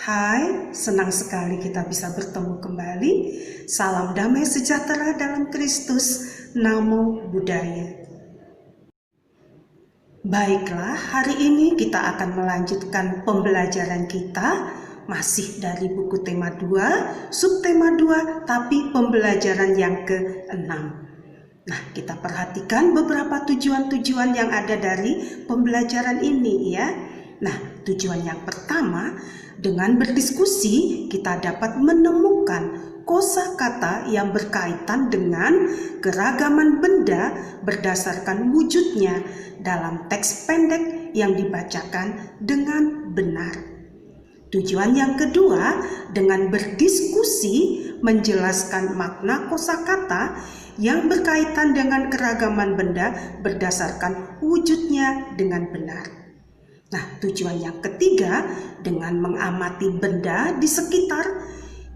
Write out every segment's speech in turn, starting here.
Hai, senang sekali kita bisa bertemu kembali. Salam damai sejahtera dalam Kristus. Namo Buddhaya. Baiklah, hari ini kita akan melanjutkan pembelajaran kita masih dari buku tema 2, subtema 2, tapi pembelajaran yang ke-6. Nah, kita perhatikan beberapa tujuan-tujuan yang ada dari pembelajaran ini ya. Nah, tujuan yang pertama, dengan berdiskusi kita dapat menemukan kosakata yang berkaitan dengan keragaman benda berdasarkan wujudnya dalam teks pendek yang dibacakan dengan benar. Tujuan yang kedua, dengan berdiskusi menjelaskan makna kosakata yang berkaitan dengan keragaman benda berdasarkan wujudnya dengan benar. Nah, tujuan yang ketiga, dengan mengamati benda di sekitar,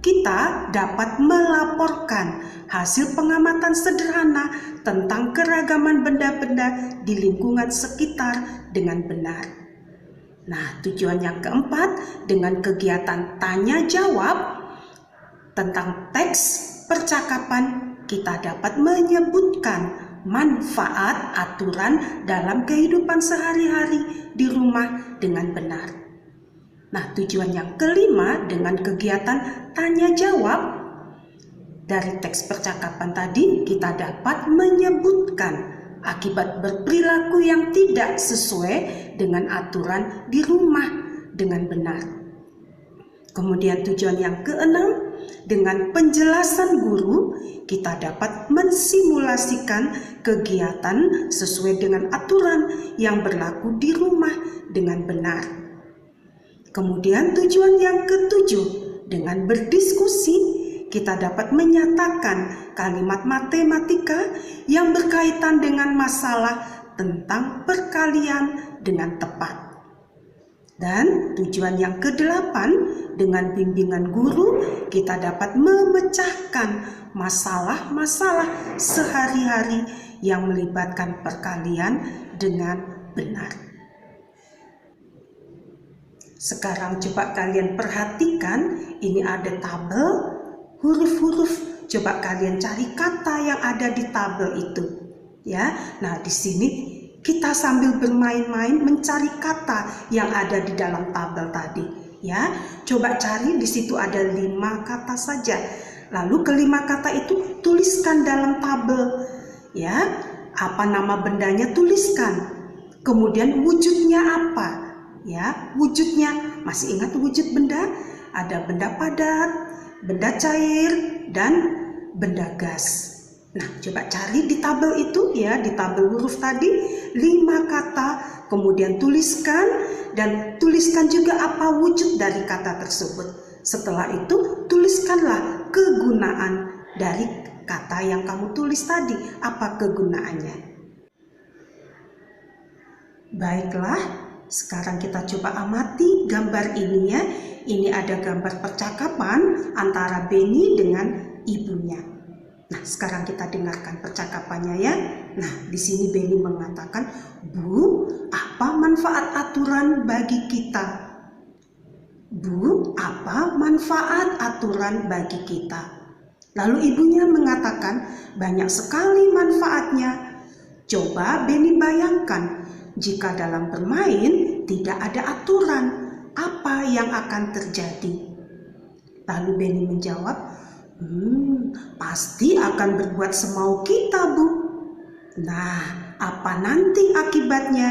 kita dapat melaporkan hasil pengamatan sederhana tentang keragaman benda-benda di lingkungan sekitar dengan benar. Nah, tujuan yang keempat, dengan kegiatan tanya-jawab tentang teks percakapan, kita dapat menyebutkan manfaat aturan dalam kehidupan sehari-hari di rumah dengan benar. Nah, tujuan yang kelima, dengan kegiatan tanya-jawab dari teks percakapan tadi, kita dapat menyebutkan akibat berperilaku yang tidak sesuai dengan aturan di rumah dengan benar. Kemudian tujuan yang keenam, dengan penjelasan guru, kita dapat mensimulasikan kegiatan sesuai dengan aturan yang berlaku di rumah dengan benar. Kemudian tujuan yang ketujuh, dengan berdiskusi, kita dapat menyatakan kalimat matematika yang berkaitan dengan masalah tentang perkalian dengan tepat. Dan tujuan yang kedelapan, dengan bimbingan guru, kita dapat memecahkan masalah-masalah sehari-hari yang melibatkan perkalian dengan benar. Sekarang coba kalian perhatikan, ini ada tabel huruf-huruf. Coba kalian cari kata yang ada di tabel itu. Ya, nah di sini kita sambil bermain-main mencari kata yang ada di dalam tabel tadi. Ya, coba cari, di situ ada 5 kata saja. Lalu kelima kata itu tuliskan dalam tabel. Ya, apa nama bendanya tuliskan. Kemudian wujudnya apa? Ya, wujudnya, masih ingat wujud benda? Ada benda padat, benda cair, dan benda gas. Nah, coba cari di tabel itu ya, di tabel huruf tadi 5 kata, kemudian tuliskan dan tuliskan juga apa wujud dari kata tersebut. Setelah itu tuliskanlah kegunaan dari kata yang kamu tulis tadi, apa kegunaannya. Baiklah, sekarang kita coba amati gambar ini ya. Ini ada gambar percakapan antara Benny dengan ibunya. Nah, sekarang kita dengarkan percakapannya ya. Nah, di sini Benny mengatakan, "Bu, apa manfaat aturan bagi kita?" Bu, apa manfaat aturan bagi kita? Lalu ibunya mengatakan, banyak sekali manfaatnya. Coba Benny bayangkan, jika dalam bermain tidak ada aturan, apa yang akan terjadi? Lalu Benny menjawab, pasti akan berbuat semau kita, Bu. Nah, apa nanti akibatnya?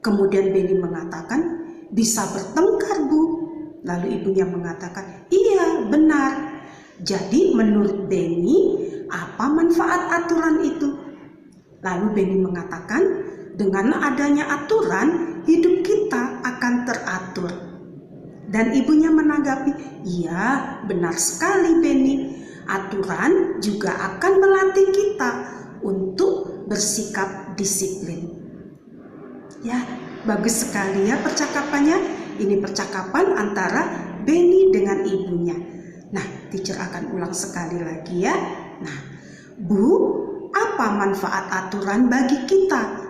Kemudian Benny mengatakan, bisa bertengkar, Bu. Lalu ibunya mengatakan, iya, benar. Jadi menurut Benny, apa manfaat aturan itu? Lalu Benny mengatakan, dengan adanya aturan, hidup kita akan teratur. Dan ibunya menanggapi, iya, benar sekali Benny. Aturan juga akan melatih kita untuk bersikap disiplin. Ya, bagus sekali ya percakapannya. Ini percakapan antara Benny dengan ibunya. Nah, teacher akan ulang sekali lagi ya. Nah, Bu, apa manfaat aturan bagi kita?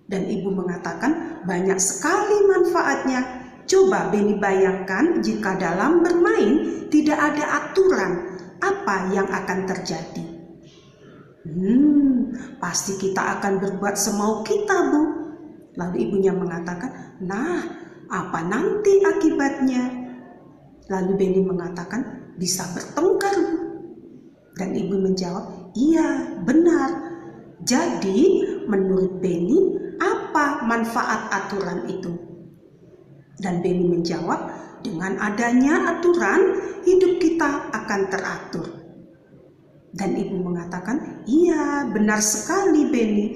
Dan ibu mengatakan banyak sekali manfaatnya. Coba Beni bayangkan jika dalam bermain tidak ada aturan, apa yang akan terjadi? Pasti kita akan berbuat semau kita, Bu. Lalu ibunya mengatakan, nah, apa nanti akibatnya? Lalu Beni mengatakan, bisa bertengkar, Bu. Dan ibu menjawab, iya, benar. Jadi, menurut Beni, apa manfaat aturan itu? Dan Beni menjawab, dengan adanya aturan, hidup kita akan teratur. Dan ibu mengatakan, iya, benar sekali, Beni.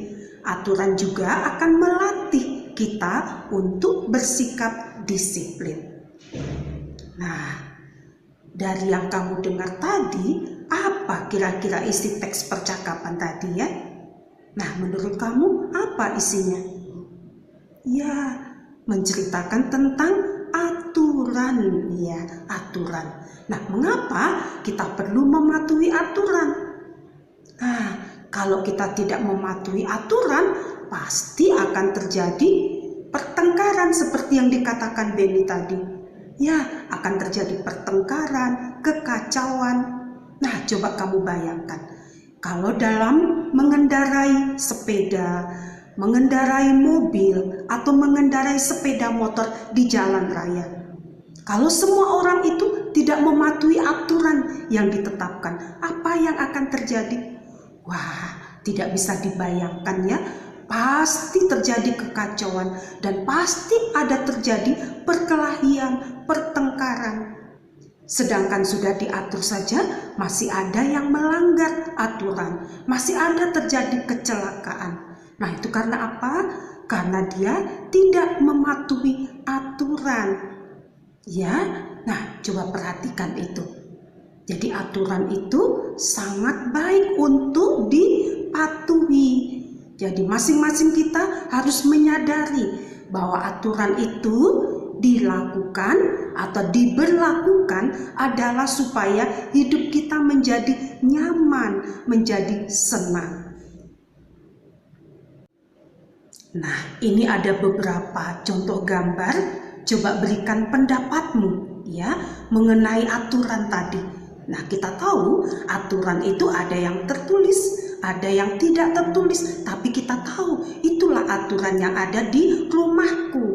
Aturan juga akan melatih kita untuk bersikap disiplin. Nah, dari yang kamu dengar tadi, apa kira-kira isi teks percakapan tadi ya? Nah, menurut kamu apa isinya? Ya, menceritakan tentang aturan, ya, aturan. Nah, mengapa kita perlu mematuhi aturan? Nah, kalau kita tidak mematuhi aturan, pasti akan terjadi pertengkaran seperti yang dikatakan Beni tadi. Ya, akan terjadi pertengkaran, kekacauan. Nah, coba kamu bayangkan, kalau dalam mengendarai sepeda, mengendarai mobil, atau mengendarai sepeda motor di jalan raya, kalau semua orang itu tidak mematuhi aturan yang ditetapkan, apa yang akan terjadi? Wah, tidak bisa dibayangkan ya. Pasti terjadi kekacauan dan pasti ada terjadi perkelahian, pertengkaran. Sedangkan sudah diatur saja, masih ada yang melanggar aturan, masih ada terjadi kecelakaan. Nah, itu karena apa? Karena dia tidak mematuhi aturan. Ya, nah coba perhatikan itu. Jadi aturan itu sangat baik untuk dipatuhi. Jadi masing-masing kita harus menyadari bahwa aturan itu dilakukan atau diberlakukan adalah supaya hidup kita menjadi nyaman, menjadi senang. Nah, ini ada beberapa contoh gambar. Coba berikan pendapatmu ya mengenai aturan tadi. Nah, kita tahu aturan itu ada yang tertulis, ada yang tidak tertulis, tapi kita tahu itulah aturan yang ada di rumahku,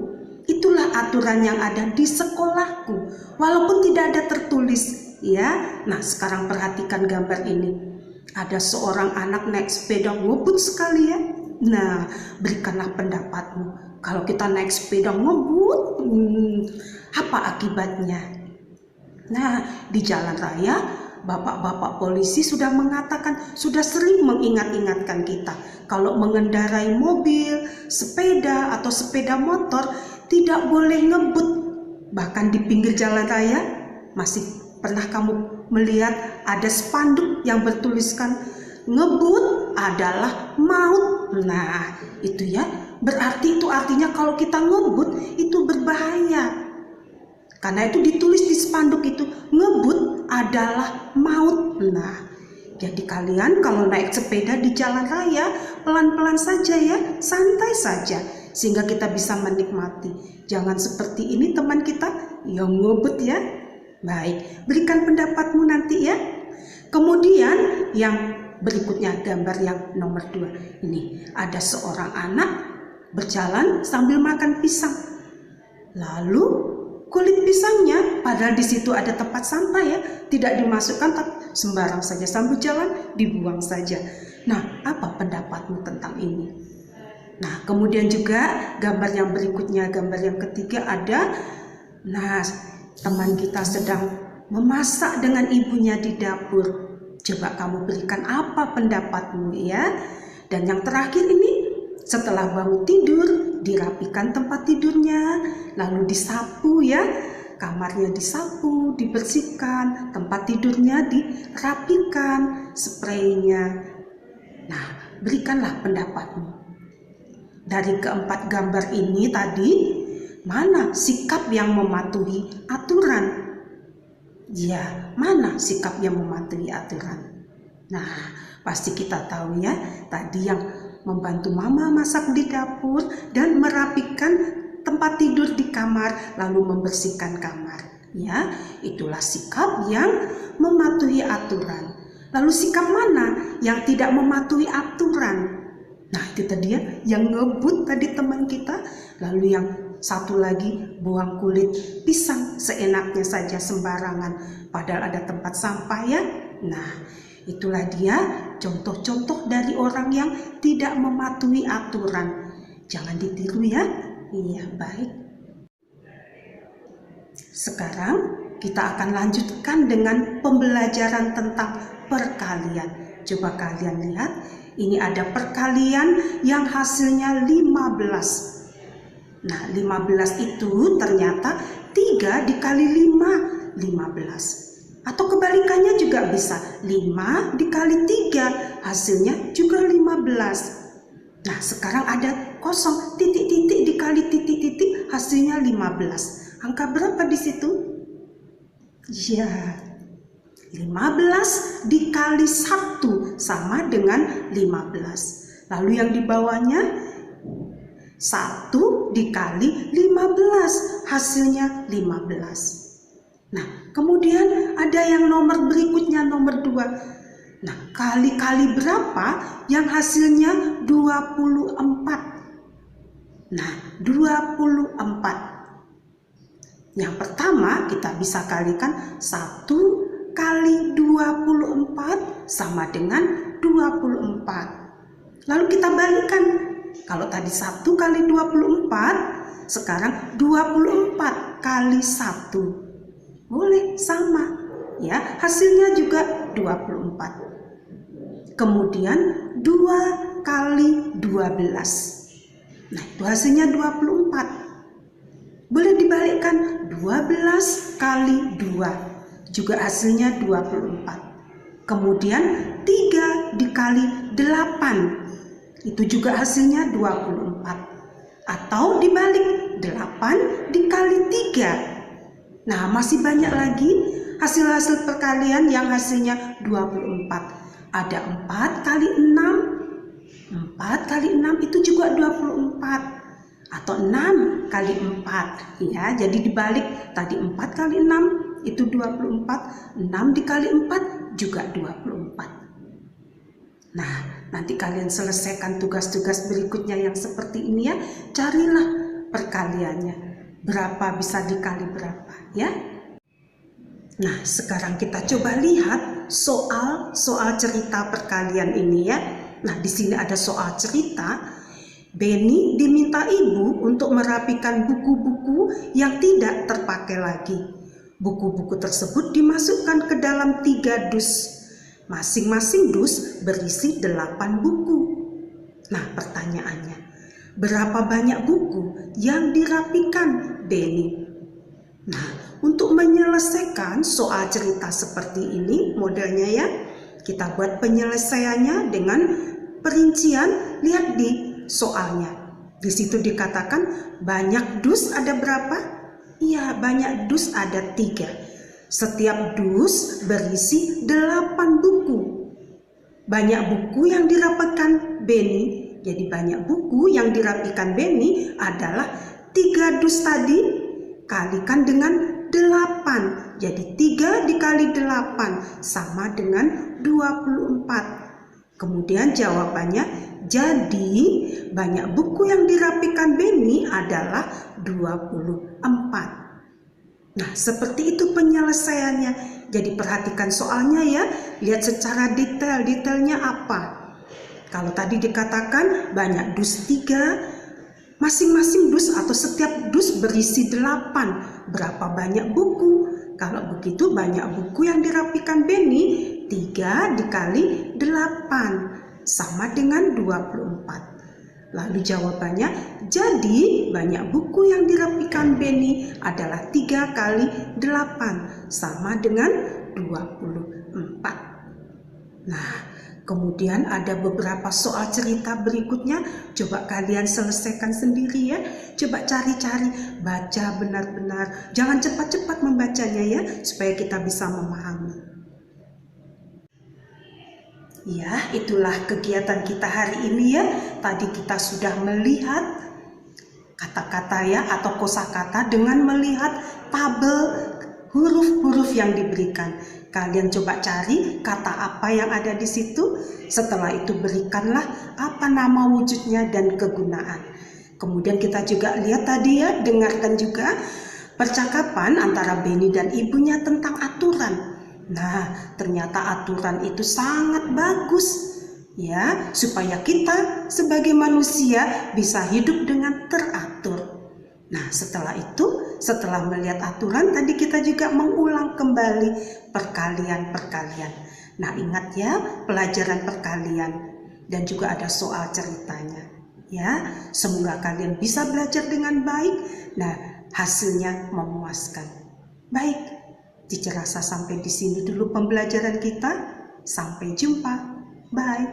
itulah aturan yang ada di sekolahku, walaupun tidak ada tertulis ya. Nah, sekarang perhatikan gambar ini. Ada seorang anak naik sepeda ngebut sekali ya. Nah, berikanlah pendapatmu. Kalau kita naik sepeda ngebut, apa akibatnya? Nah, di jalan raya, bapak-bapak polisi sudah mengatakan, sudah sering mengingat-ingatkan kita, kalau mengendarai mobil, sepeda, atau sepeda motor, tidak boleh ngebut. Bahkan di pinggir jalan raya, masih pernah kamu melihat ada spanduk yang bertuliskan, ngebut adalah maut. Nah, itu ya, berarti itu artinya kalau kita ngebut, itu berbahaya. Karena itu ditulis di spanduk itu, ngebut adalah maut. Nah, jadi kalian kalau naik sepeda di jalan raya, pelan-pelan saja ya, santai saja, sehingga kita bisa menikmati. Jangan seperti ini teman kita, yang ngebut ya. Baik, berikan pendapatmu nanti ya. Kemudian yang berikutnya, gambar yang nomor 2. Ini ada seorang anak berjalan sambil makan pisang. Lalu kulit pisangnya, padahal di situ ada tempat sampah ya, tidak dimasukkan, tapi sembarang saja sambil jalan dibuang saja. Nah, apa pendapatmu tentang ini? Nah, kemudian juga gambar yang berikutnya, gambar yang ketiga ada, nah, teman kita sedang memasak dengan ibunya di dapur. Coba kamu berikan apa pendapatmu ya. Dan yang terakhir ini, setelah bangun tidur, dirapikan tempat tidurnya, lalu disapu ya, kamarnya disapu, dibersihkan, tempat tidurnya dirapikan, spraynya. Nah, berikanlah pendapatmu. Dari keempat gambar ini tadi, mana sikap yang mematuhi aturan? Ya, mana sikap yang mematuhi aturan? Nah, pasti kita tahu ya, tadi yang membantu mama masak di dapur dan merapikan tempat tidur di kamar lalu membersihkan kamar. Ya, itulah sikap yang mematuhi aturan. Lalu sikap mana yang tidak mematuhi aturan? Nah, itu tadi ya, yang ngebut tadi teman kita. Lalu yang satu lagi buang kulit pisang seenaknya saja sembarangan, padahal ada tempat sampah ya. Nah, itulah dia contoh-contoh dari orang yang tidak mematuhi aturan. Jangan ditiru ya. Iya, baik. Sekarang kita akan lanjutkan dengan pembelajaran tentang perkalian. Coba kalian lihat, ini ada perkalian yang hasilnya 15. Nah, 15 itu ternyata 3 dikali 5, 15. Atau kebalikannya juga bisa, 5 dikali 3, hasilnya juga 15. Nah, sekarang ada kosong, titik-titik dikali titik-titik, hasilnya 15. Angka berapa di situ? Ya, 15 dikali 1 sama dengan 15. Lalu yang di bawahnya 1 dikali 15, hasilnya 15. Nah, kemudian ada yang nomor berikutnya, nomor 2. Nah, kali-kali berapa yang hasilnya 24? Nah, 24. Yang pertama kita bisa kalikan 1 kali 24 sama dengan 24. Lalu kita balikan. Kalau tadi 1 kali 24, sekarang 24 kali 1. Boleh sama. Ya, hasilnya juga 24. Kemudian 2 kali 12. Nah, itu hasilnya 24. Boleh dibalikkan, 12 kali 2 juga hasilnya 24. Kemudian 3 dikali 8, itu juga hasilnya 24. Atau dibalik, 8 dikali 3. Nah, masih banyak lagi hasil-hasil perkalian yang hasilnya 24. Ada 4 kali 6, 4 kali 6 itu juga 24. Atau 6 kali 4 ya, jadi dibalik, tadi 4 kali 6 itu 24, 6 dikali 4 juga 24. Nah, nanti kalian selesaikan tugas-tugas berikutnya yang seperti ini ya, carilah perkaliannya, berapa bisa dikali berapa ya. Nah, sekarang kita coba lihat soal cerita perkalian ini ya. Nah, di sini ada soal cerita. Benny diminta ibu untuk merapikan buku-buku yang tidak terpakai lagi. Buku-buku tersebut dimasukkan ke dalam 3 dus. Masing-masing dus berisi 8 buku. Nah, pertanyaannya, berapa banyak buku yang dirapikan Benny? Nah, untuk menyelesaikan soal cerita seperti ini modelnya ya, kita buat penyelesaiannya dengan perincian. Lihat di soalnya, di situ dikatakan banyak dus ada berapa? Iya, banyak dus ada 3. Setiap dus berisi 8 buku. Banyak buku yang dirapikan Benny. Jadi banyak buku yang dirapikan Benny adalah 3 dus tadi kalikan dengan 8. Jadi 3 dikali 8 sama dengan 24. Kemudian jawabannya, jadi banyak buku yang dirapikan Benny adalah 24. Nah, seperti itu penyelesaiannya. Jadi perhatikan soalnya ya, lihat secara detail, detailnya apa. Kalau tadi dikatakan banyak dus 3, masing-masing dus atau setiap dus berisi 8. Berapa banyak buku? Kalau begitu banyak buku yang dirapikan Benny, 3 dikali 8 sama dengan 24. Lalu jawabannya, jadi banyak buku yang dirapikan Benny adalah 3 kali 8 sama dengan 24. Nah, kemudian ada beberapa soal cerita berikutnya. Coba kalian selesaikan sendiri ya. Coba cari-cari, baca benar-benar. Jangan cepat-cepat membacanya ya, supaya kita bisa memahami. Ya, itulah kegiatan kita hari ini ya. Tadi kita sudah melihat kata-kata ya atau kosakata dengan melihat tabel huruf-huruf yang diberikan. Kalian coba cari kata apa yang ada di situ. Setelah itu berikanlah apa nama wujudnya dan kegunaan. Kemudian kita juga lihat tadi ya, dengarkan juga percakapan antara Benny dan ibunya tentang aturan. Nah, ternyata aturan itu sangat bagus ya, supaya kita sebagai manusia bisa hidup dengan teratur. Nah, setelah melihat aturan, tadi kita juga mengulang kembali perkalian-perkalian. Nah, ingat ya, pelajaran perkalian dan juga ada soal ceritanya. Ya, semoga kalian bisa belajar dengan baik. Nah, hasilnya memuaskan. Baik, Teacher rasa sampai di sini dulu pembelajaran kita. Sampai jumpa. Bye.